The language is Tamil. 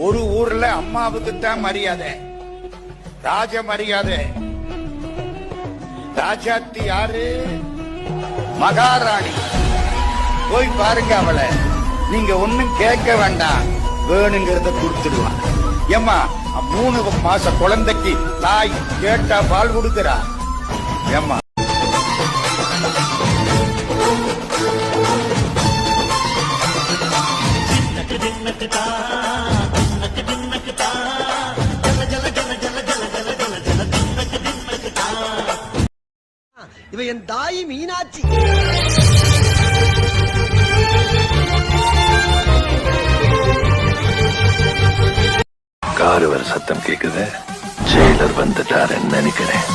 ஒரு ஊர்ல அம்மாவுக்கு தான் மரியாதை, ராஜ மரியாதை. ராஜாத்தி யாரு? மகாராணி. போய் பாருங்க அவளை. நீங்க ஒண்ணும் கேட்க வேண்டாம், வேணுங்கிறத கொடுத்துடுவான். ஏமா 3 மாச குழந்தைக்கு தாய் கேட்டா பால் கொடுக்கிறா. ஏமா இவ என் தாய் மீனாட்சி. காரு வர சத்தம் கேக்குது. ஜெயிலர் வந்துட்டாருன்னு நினைக்கிறேன்.